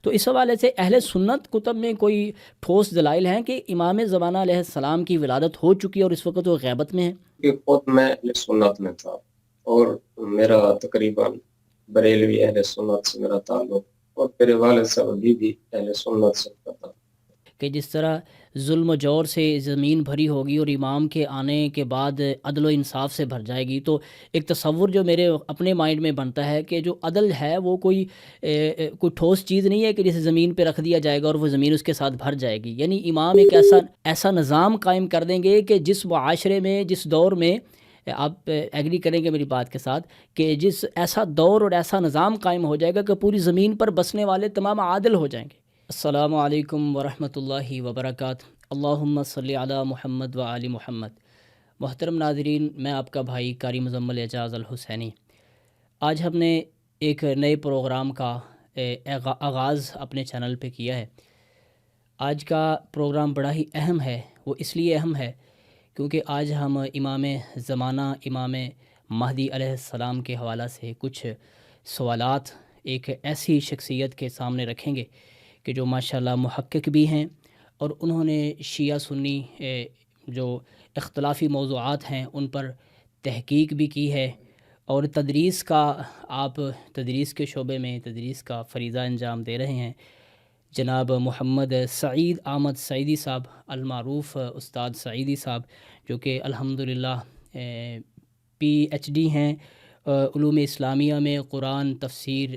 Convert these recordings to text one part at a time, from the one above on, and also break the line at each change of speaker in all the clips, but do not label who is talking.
تو اس حوالے سے اہل سنت کتب میں کوئی ٹھوس دلائل ہیں کہ امام زمانہ علیہ السلام کی ولادت ہو چکی ہے اور اس وقت وہ غیبت میں ہے؟
کہ خود میں اہل سنت میں تھا، اور میرا تقریباً بریلوی اہل سنت سے میرا تعلق، اور میرے والد صاحب بھی اہل سنت سے تھا۔
کہ جس طرح ظلم و جور سے زمین بھری ہوگی اور امام کے آنے کے بعد عدل و انصاف سے بھر جائے گی، تو ایک تصور جو میرے اپنے مائنڈ میں بنتا ہے کہ جو عدل ہے وہ کوئی ٹھوس چیز نہیں ہے کہ جسے زمین پہ رکھ دیا جائے گا اور وہ زمین اس کے ساتھ بھر جائے گی۔ یعنی امام ایک ایسا نظام قائم کر دیں گے کہ جس معاشرے میں، جس دور میں، آپ ایگری کریں گے میری بات کے ساتھ، کہ جس ایسا دور اور ایسا نظام قائم ہو جائے گا کہ پوری زمین پر بسنے والے تمام عادل ہو جائیں گے۔ السلام علیکم ورحمۃ اللہ وبرکاتہ۔ اللہم صلی علی محمد و آل محمد۔ محترم ناظرین، میں آپ کا بھائی قاری مزمل اعجاز الحسینی۔ آج ہم نے ایک نئے پروگرام کا آغاز اپنے چینل پہ کیا ہے۔ آج کا پروگرام بڑا ہی اہم ہے۔ وہ اس لیے اہم ہے کیونکہ آج ہم امام زمانہ امام مہدی علیہ السلام کے حوالہ سے کچھ سوالات ایک ایسی شخصیت کے سامنے رکھیں گے کہ جو ماشاءاللہ محقق بھی ہیں، اور انہوں نے شیعہ سنی جو اختلافی موضوعات ہیں ان پر تحقیق بھی کی ہے، اور آپ تدریس کے شعبے میں تدریس کا فریضہ انجام دے رہے ہیں۔ جناب محمد سعید احمد سعیدی صاحب، المعروف استاد سعیدی صاحب، جو کہ الحمدللہ پی ایچ ڈی ہیں علوم اسلامیہ میں، قرآن، تفسیر،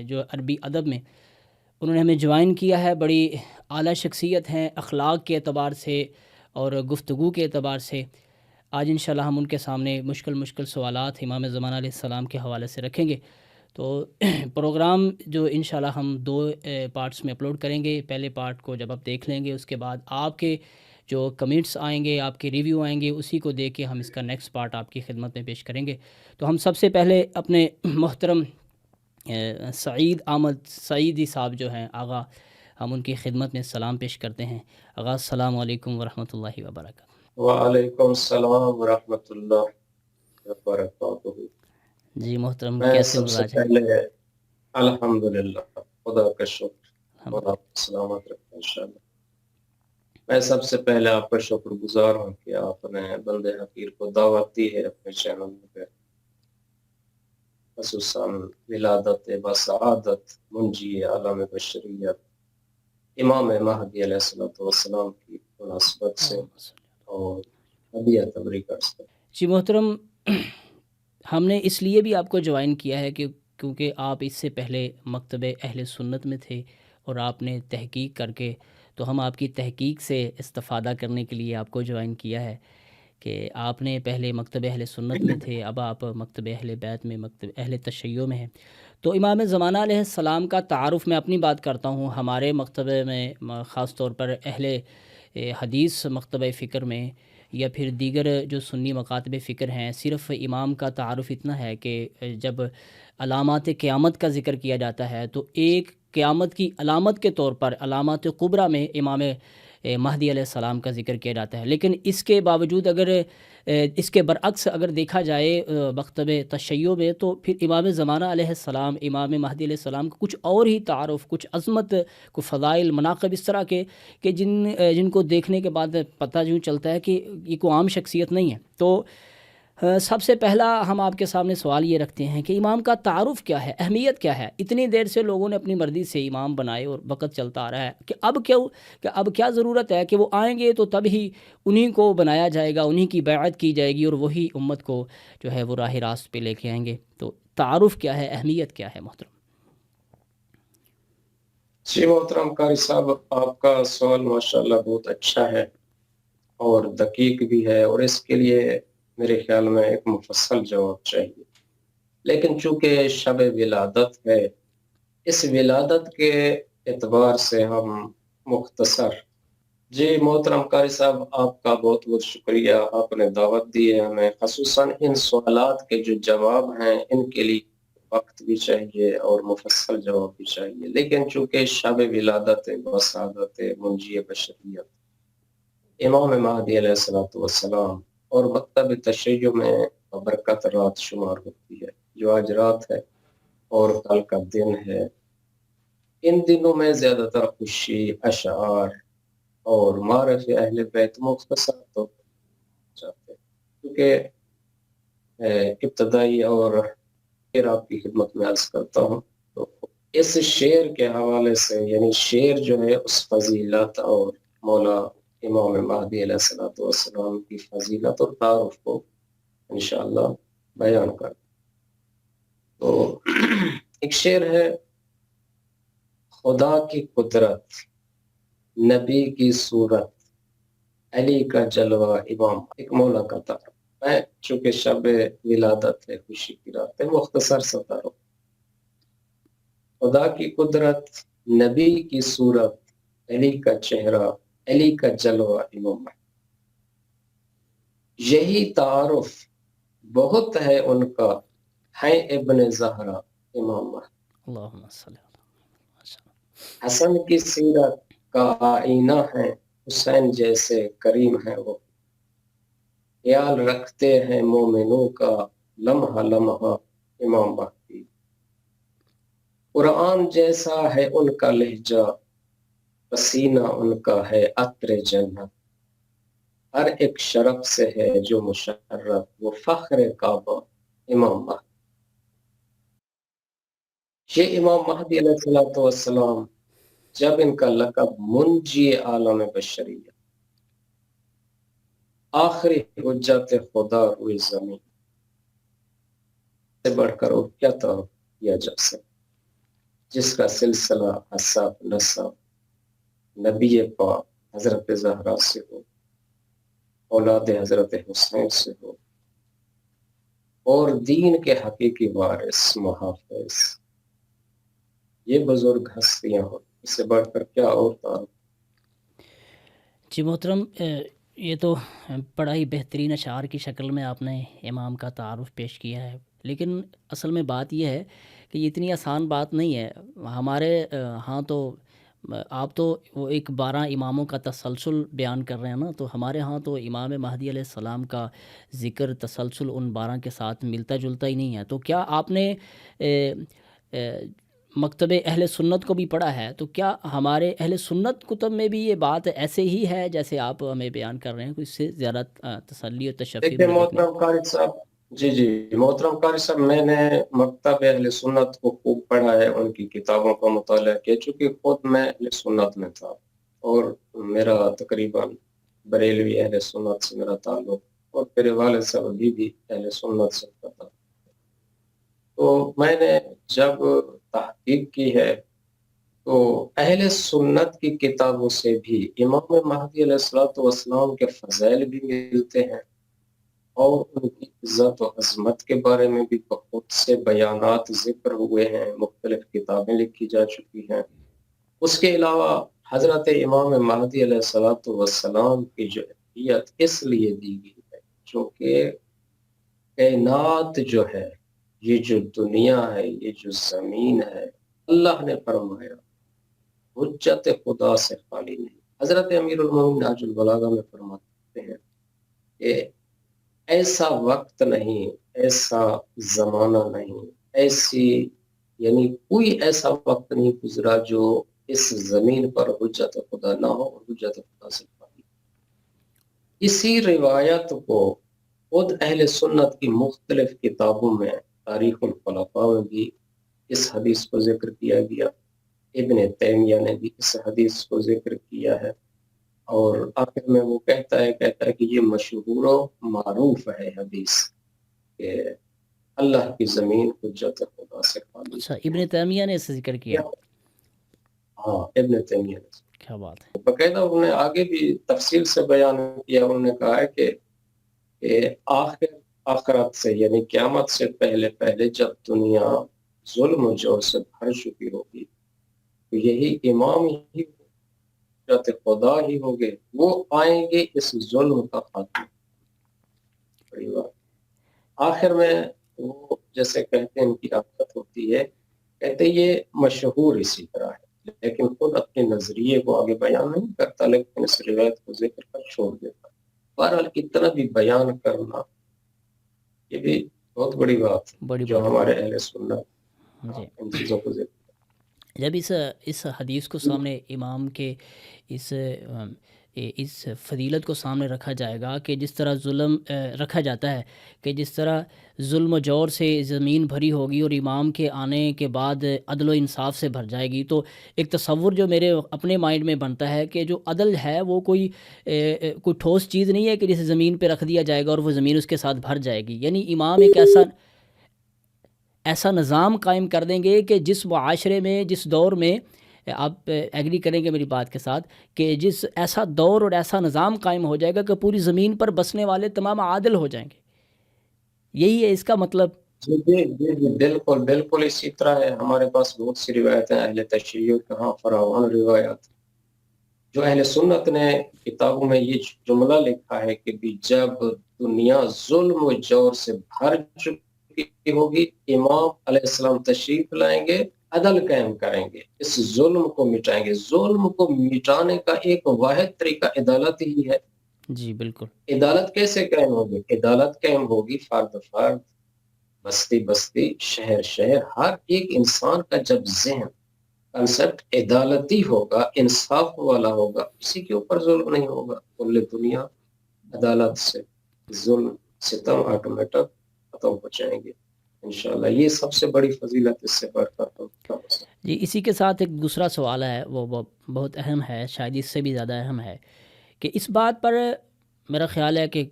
جو عربی ادب میں انہوں نے ہمیں جوائن کیا ہے۔ بڑی اعلیٰ شخصیت ہیں اخلاق کے اعتبار سے اور گفتگو کے اعتبار سے۔ آج انشاءاللہ ہم ان کے سامنے مشکل سوالات امام زمانہ علیہ السلام کے حوالے سے رکھیں گے۔ تو پروگرام جو انشاءاللہ ہم 2 پارٹس میں اپلوڈ کریں گے۔ پہلے پارٹ کو جب آپ دیکھ لیں گے، اس کے بعد آپ کے جو کمنٹس آئیں گے، آپ کے ریویو آئیں گے، اسی کو دیکھ کے ہم اس کا نیکسٹ پارٹ آپ کی خدمت میں پیش کریں گے۔ تو ہم سب سے پہلے اپنے محترم سعید احمد سعیدی صاحب جو ہیں آغا، ہم ان کی خدمت میں سلام پیش کرتے ہیں۔ آغا السلام علیکم ورحمۃ اللہ وبرکاتہ۔
وعلیکم السلام ورحمۃ اللہ وبرکاتہ۔
جی محترم،
میں
کیسے
سب سے
مزاج ہیں؟
پہلے الحمدللہ، خدا کا شکر،
الحمد
خدا آپ کو سلامت رکھے انشاءاللہ۔ میں سب سے پہلے آپ کا شکر گزار ہوں کہ آپ نے بندے حقیر کو دعوت دی ہے اپنے چینل پہ، خصوصاً ولادت بسعادت منجی عالم بشریت امام مہدی علیہ السلام کی مناسبت سے اور نبی تبریک سے۔
جی محترم، ہم نے اس لیے بھی آپ کو جوائن کیا ہے کہ کیونکہ آپ اس سے پہلے مکتب اہل سنت میں تھے اور آپ نے تحقیق کر کے، تو ہم آپ کی تحقیق سے استفادہ کرنے کے لیے آپ کو جوائن کیا ہے کہ آپ نے پہلے مکتب اہل سنت میں تھے، اب آپ مکتب اہل بیت میں، مکتب اہل تشیع میں ہیں۔ تو امام زمانہ علیہ السلام کا تعارف، میں اپنی بات کرتا ہوں، ہمارے مکتبے میں خاص طور پر اہل حدیث مکتبہ فکر میں یا پھر دیگر جو سنی مکاتب فکر ہیں، صرف امام کا تعارف اتنا ہے کہ جب علامات قیامت کا ذکر کیا جاتا ہے تو ایک قیامت کی علامت کے طور پر علامات کبریٰ میں امام مہدی علیہ السلام کا ذکر کیا جاتا ہے۔ لیکن اس کے باوجود اگر اس کے برعکس اگر دیکھا جائے مکتب تشیع میں، تو پھر امام زمانہ علیہ السلام، امام مہدی علیہ السلام کا کچھ اور ہی تعارف، کچھ عظمت، کچھ فضائل، مناقب اس طرح کے کہ جن کو دیکھنے کے بعد پتہ یوں چلتا ہے کہ یہ کوئی عام شخصیت نہیں ہے۔ تو سب سے پہلا ہم آپ کے سامنے سوال یہ رکھتے ہیں کہ امام کا تعارف کیا ہے، اہمیت کیا ہے؟ اتنی دیر سے لوگوں نے اپنی مرضی سے امام بنائے اور وقت چلتا آ رہا ہے کہ اب کیا ضرورت ہے کہ وہ آئیں گے تو تب ہی انہی کو بنایا جائے گا، انہی کی بیعت کی جائے گی اور وہی امت کو جو ہے وہ راہ راست پہ لے کے آئیں گے۔ تو تعارف کیا ہے، اہمیت کیا ہے محترم؟
جی محترم قاری صاحب، آپ کا سوال ماشاءاللہ بہت اچھا ہے اور دقیق بھی ہے، اور اس کے لیے میرے خیال میں ایک مفصل جواب چاہیے، لیکن چونکہ شب ولادت ہے، اس ولادت کے اعتبار سے ہم مختصر۔ جی محترم قاری صاحب، آپ کا بہت بہت شکریہ، آپ نے دعوت دی ہے ہمیں، خصوصاً ان سوالات کے جو جواب ہیں ان کے لیے وقت بھی چاہیے اور مفصل جواب بھی چاہیے، لیکن چونکہ شب ولادت بسعادت منجی بشریت امام مہدی علیہ السلام اور مکتب تشیع میں برکت رات شمار ہوتی ہے، جو آج رات ہے اور کل کا دن ہے، ان دنوں میں زیادہ تر خوشی اشعار اور معرف اہل بیت مختصر تو چاہتے ہیں، کیونکہ ابتدائی اور پھر آپ کی خدمت میں عرض کرتا ہوں تو اس شعر کے حوالے سے، یعنی شعر جو ہے اس فضیلت اور مولا امام مہدی علیہ الصلوۃ والسلام کی فضیلت اور تعارف کو انشاءاللہ بیان کر تو ایک شعر ہے: خدا کی قدرت، نبی کی صورت، علی کا جلوہ امام، ایک مولا کا تعارف۔ میں چونکہ شب ولادت ہے، خوشی کی رات ہے، مختصر سا تعارف: خدا کی قدرت، نبی کی صورت، علی کا چہرہ، علی کا جلوہ امام۔ یہی تعارف بہت ہے ان کا، ہے ابن زہرا امام۔
اللہم صلی اللہ ماشاء اللہ۔
حسن کی سیرت کا آئینہ ہے، حسین جیسے کریم ہے وہ، خیال رکھتے ہیں مومنوں کا لمحہ لمحہ امام مہدی۔ قرآن جیسا ہے ان کا لہجہ، پسینہ ان کا ہے عطر جنت، ہر ایک شرف سے ہے جو مشرف، وہ فخر کعبہ امام مہدی۔ یہ امام مہدی علیہ الصلوۃ والسلام، جب ان کا لقب منجی عالم بشریہ، آخری حجت خدا روئے زمین، سے بڑھ کر اور کیا تعارف کیا جا سکتا، جس کا سلسلہ حسب نسب نبی پاک حضرت زہرا سے ہو، اولاد حضرت حسین سے ہو، اور دین کے حقیقی وارث محافظ، یہ بزرگ ہستیاں ہوں، اس سے بڑھ کر کیا اور تعارف۔
جی محترم، یہ تو بڑا ہی بہترین اشعار کی شکل میں آپ نے امام کا تعارف پیش کیا ہے، لیکن اصل میں بات یہ ہے کہ یہ اتنی آسان بات نہیں ہے۔ ہمارے ہاں تو آپ تو وہ ایک 12 اماموں کا تسلسل بیان کر رہے ہیں نا، تو ہمارے ہاں تو امام مہدی علیہ السلام کا ذکر تسلسل ان 12 کے ساتھ ملتا جلتا ہی نہیں ہے۔ تو کیا آپ نے مکتب اہل سنت کو بھی پڑھا ہے؟ تو کیا ہمارے اہل سنت کتب میں بھی یہ بات ایسے ہی ہے جیسے آپ ہمیں بیان کر رہے ہیں؟ کوئی اس سے زیادہ تسلی اور تشفی
دیکھیں
مجھے دیکھنے؟
محترم قاری صاحب، جی محترم قاری صاحب، میں نے مکتب اہل سنت کو خوب پڑھا ہے، ان کی کتابوں کا مطالعہ کیا، چونکہ خود میں اہل سنت میں تھا اور میرا تقریباً بریلوی اہل سنت سے میرا تعلق، اور میرے والد صاحب ابھی بھی اہل سنت سے تھا۔ تو میں نے جب تحقیق کی ہے تو اہل سنت کی کتابوں سے بھی امام مہدی علیہ الصلوۃ والسلام کے فضائل بھی ملتے ہیں، اور ان کی عزت و عظمت کے بارے میں بھی بہت سے بیانات ذکر ہوئے ہیں، مختلف کتابیں لکھی جا چکی ہیں۔ اس کے علاوہ حضرت امام مہدی علیہ الصلوۃ والسلام کی جو اہمیت اس لیے دی گئی ہے چونکہ کائنات جو ہے، یہ جو دنیا ہے، یہ جو زمین ہے، اللہ نے فرمایا حجت خدا سے خالی نہیں۔ حضرت امیر المومنین نہج البلاغہ میں فرماتے ہیں کہ ایسا وقت نہیں، ایسا زمانہ نہیں، ایسی یعنی کوئی ایسا وقت نہیں گزرا جو اس زمین پر حجت خدا نہ ہو اور حجت خدا سے خالی۔ اسی روایت کو خود اہل سنت کی مختلف کتابوں میں، تاریخ الخلفاء میں بھی اس حدیث کو ذکر کیا گیا، ابن تیمیہ نے بھی اس حدیث کو ذکر کیا ہے، اور آخر میں وہ کہتا ہے کہ یہ مشہور و معروف ہے حدیث کہ اللہ کی زمین حجت خدا سے خالی
اچھا،
ہے۔
ابن تیمیہ نے اس سے ذکر کیا؟
ہاں، ابن تیمیہ نے
کیا بات ہے!
باقاعدہ انہوں نے آگے بھی تفصیل سے بیان کیا، انہوں نے کہا ہے کہ آخرت سے یعنی قیامت سے پہلے پہلے جب دنیا ظلم و جور سے بھر چکی ہوگی تو یہی امام ہی حضرت خدا ہی ہوں گے، وہ آئیں گے اس ظلم کا خاتمہ۔ بڑی بات۔ آخر میں وہ جیسے کہتے ہیں ان کی آفت ہوتی ہے، کہتے یہ مشہور اسی طرح ہے، لیکن خود اپنے نظریے کو آگے بیان نہیں کرتا، لیکن اس روایت کو ذکر کر چھوڑ دیتا۔ بہرحال اتنا بھی بیان کرنا یہ بھی بہت بڑی بات ہے
بڑی
جو
بات ہے۔
ہمارے اہل سنت
جی،
ان چیزوں کو ذکر۔
جب اس حدیث کو سامنے امام کے اس اس فضیلت کو سامنے رکھا جائے گا کہ جس طرح ظلم رکھا جاتا ہے کہ جس طرح ظلم و جور سے زمین بھری ہوگی اور امام کے آنے کے بعد عدل و انصاف سے بھر جائے گی، تو ایک تصور جو میرے اپنے مائنڈ میں بنتا ہے کہ جو عدل ہے وہ کوئی ٹھوس چیز نہیں ہے کہ جسے زمین پہ رکھ دیا جائے گا اور وہ زمین اس کے ساتھ بھر جائے گی، یعنی امام ایک ایسا نظام قائم کر دیں گے کہ جس معاشرے میں، جس دور میں، آپ ایگری کریں گے میری بات کے ساتھ، کہ جس ایسا دور اور ایسا نظام قائم ہو جائے گا کہ پوری زمین پر بسنے والے تمام عادل ہو جائیں گے. یہی ہے اس کا مطلب.
جی جی جی جی، بالکل بالکل اسی طرح ہے. ہمارے پاس بہت سی روایتیں اہل تشیع کے ہاں فراوان روایات. جو اہل سنت نے کتابوں میں یہ جملہ لکھا ہے کہ بھی جب دنیا ظلم و جور سے بھر چکی ہوگی، امام علیہ السلام تشریف لائیں گے، عدل قائم کریں گے، اس ظلم کو مٹائیں گے. ظلم کو مٹانے کا ایک واحد طریقہ عدالت ہی ہے.
جی بالکل.
عدالت کیسے قائم ہوگی؟ عدالت قائم ہوگی فرد فرد، بستی بستی، شہر شہر. ہر ایک انسان کا جب ذہن کنسپٹ عدالتی ہوگا، انصاف والا ہوگا، کسی کے اوپر ظلم نہیں ہوگا، کل دنیا عدالت سے ظلم ستم آٹومیٹک ختم ہو جائیں گے انشاءاللہ. یہ سب سے بڑی فضیلت اس سے بڑھ کر
جی اسی کے ساتھ ایک دوسرا سوال ہے، وہ بہت اہم ہے، شاید اس سے بھی زیادہ اہم ہے، کہ اس بات پر میرا خیال ہے کہ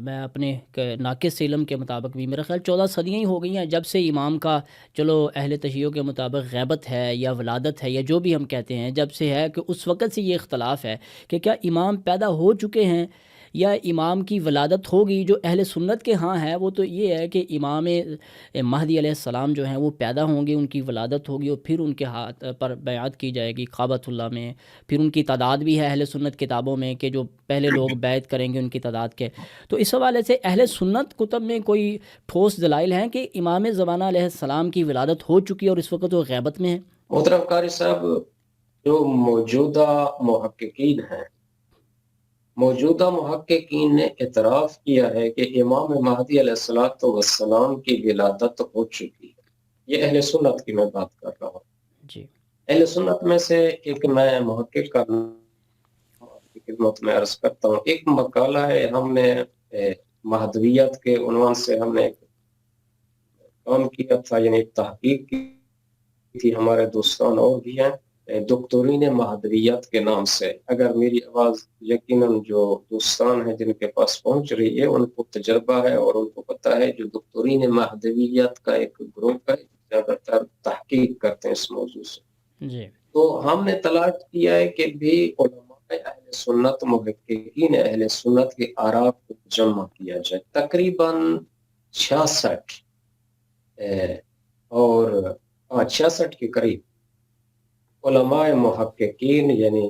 میں اپنے ناقص علم کے مطابق بھی، میرا خیال 14 صدیاں ہی ہو گئی ہیں جب سے امام کا، چلو اہل تشیع کے مطابق غیبت ہے یا ولادت ہے یا جو بھی ہم کہتے ہیں، جب سے ہے کہ اس وقت سے یہ اختلاف ہے کہ کیا امام پیدا ہو چکے ہیں یا امام کی ولادت ہوگی. جو اہل سنت کے ہاں ہے وہ تو یہ ہے کہ امام مہدی علیہ السلام جو ہیں وہ پیدا ہوں گے، ان کی ولادت ہوگی اور پھر ان کے ہاتھ پر بیعت کی جائے گی کعبۃ اللہ میں. پھر ان کی تعداد بھی ہے اہل سنت کتابوں میں کہ جو پہلے لوگ بیعت کریں گے ان کی تعداد کے. تو اس حوالے سے اہل سنت کتب میں کوئی ٹھوس دلائل ہیں کہ امام زمانہ علیہ السلام کی ولادت ہو چکی ہے اور اس وقت وہ غیبت میں ہیں؟
محترم قاری صاحب، جو موجودہ محققین ہیں، موجودہ محققین نے اعتراف کیا ہے کہ امام مہدی علیہ السلام کی ولادت ہو چکی ہے. یہ اہل سنت کی میں بات کر رہا ہوں.
جی
اہل سنت میں سے ایک میں محقق کا کی خدمت میں عرض کرتا ہوں. ایک مقالہ ہے، ہم نے مہدویت کے عنوان سے ہم نے کام کیا تھا، یعنی تحقیق کی تھی. ہمارے دوستان اور بھی ہیں دکتورین مہدویت کے نام سے. اگر میری آواز یقیناً جو دوستان ہیں جن کے پاس پہنچ رہی ہے ان کو تجربہ ہے اور ان کو پتہ ہے. جو دکتورین مہدویت کا ایک گروپ ہے، زیادہ تر تحقیق کرتے ہیں اس موضوع سے.
جی
تو ہم نے تلاش کیا ہے کہ بھی علماء اہل سنت، محققین اہل سنت کے آراء کو جمع کیا جائے. تقریباً 66 اور 66 کے قریب علماء محققین، یعنی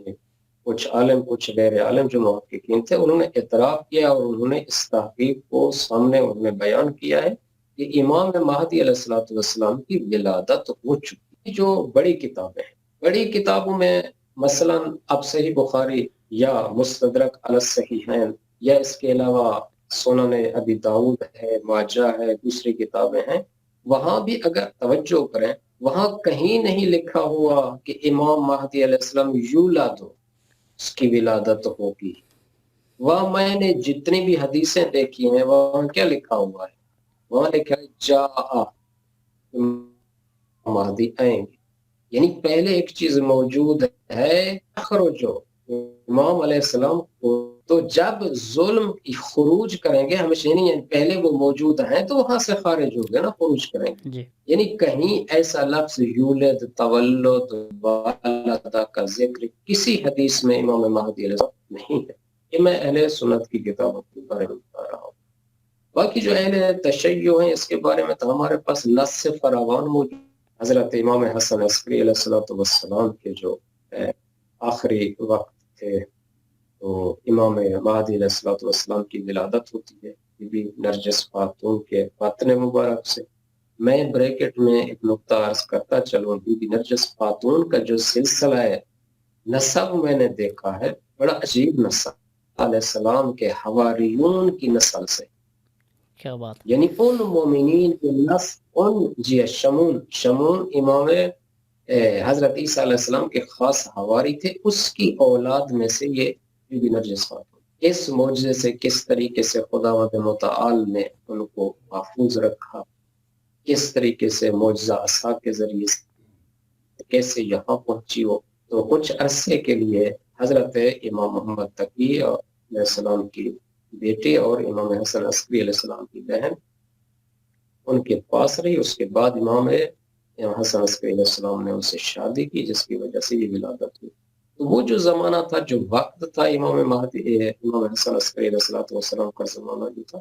کچھ عالم کچھ غیر عالم جو محققین تھے، انہوں نے اعتراف کیا اور انہوں نے اس تحقیق کو سامنے انہوں نے بیان کیا ہے کہ امام مہدی علیہ السلام کی ولادت ہو چکی. جو بڑی کتابیں ہیں، بڑی کتابوں میں مثلا اب صحیح بخاری یا مستدرک علی الصحیحین یا اس کے علاوہ سنن ابی داؤد ہے، ماجہ ہے، دوسری کتابیں ہیں، وہاں بھی اگر توجہ کریں وہاں کہیں نہیں لکھا ہوا کہ امام مہدی علیہ السلام یولد ہو، اس کی ولادت ہوگی. وہاں میں نے جتنی بھی حدیثیں دیکھی ہیں وہاں کیا لکھا ہوا ہے؟ وہاں لکھا ہے جا مہدی آئیں گے. یعنی پہلے ایک چیز موجود ہے، اخرجو امام علیہ السلام کو تو جب ظلم خروج کریں گے، ہمیشہ نہیں، یعنی پہلے وہ موجود ہیں تو وہاں سے خارج ہو گئے نا، خروج کریں گے.
جی
یعنی کہیں ایسا لفظ یولد، تولد، والدہ کا ذکر کسی حدیث میں امام مہدی علیہ السلام نہیں ہے. یہ میں اہل سنت کی کتابوں کے بارے میں بتا رہا ہوں. باقی جو اہل تشیع ہیں اس کے بارے میں تو ہمارے پاس نص فراوان موجود. حضرت امام حسن عسکری علیہ السلام کے جو آخری وقت تھے تو امام مہدی علیہ السلام کی ولادت ہوتی ہے بی بی نرجس خاتون کے باطن مبارک سے. میں بریکٹ میں ایک نقطہ عرض کرتا چلوں، بی بی نرجس خاتون کا جو سلسلہ ہے نسب میں نے دیکھا ہے، بڑا عجیب نسب، علیہ السلام کے حواریون کی نسل سے.
کیا بات.
یعنی ان مومنین کے نسل، ان جی شمون امام حضرت عیسیٰ علیہ السلام کے خاص حواری تھے، اس کی اولاد میں سے یہ بی بی نرجس خاتون۔ اس معجزے سے کس طریقے سے خداوند متعال نے ان کو محفوظ رکھا، کس طریقے سے معجزہ عصا کے ذریعے سے کیسے یہاں پہنچی ہو، تو کچھ عرصے کے لیے حضرت امام محمد تقی علیہ السلام کی بیٹی اور امام حسن عسکری علیہ السلام کی بہن ان کے پاس رہی۔ اس کے بعد امام حسن عسکری علیہ السلام نے ان سے شادی کی، جس کی وجہ سے یہ ولادت ہوئی۔ تو وہ جو زمانہ تھا، جو وقت تھا امام مہدی امام حسن عسکری علیہ السلام کا زمانہ جو تھا،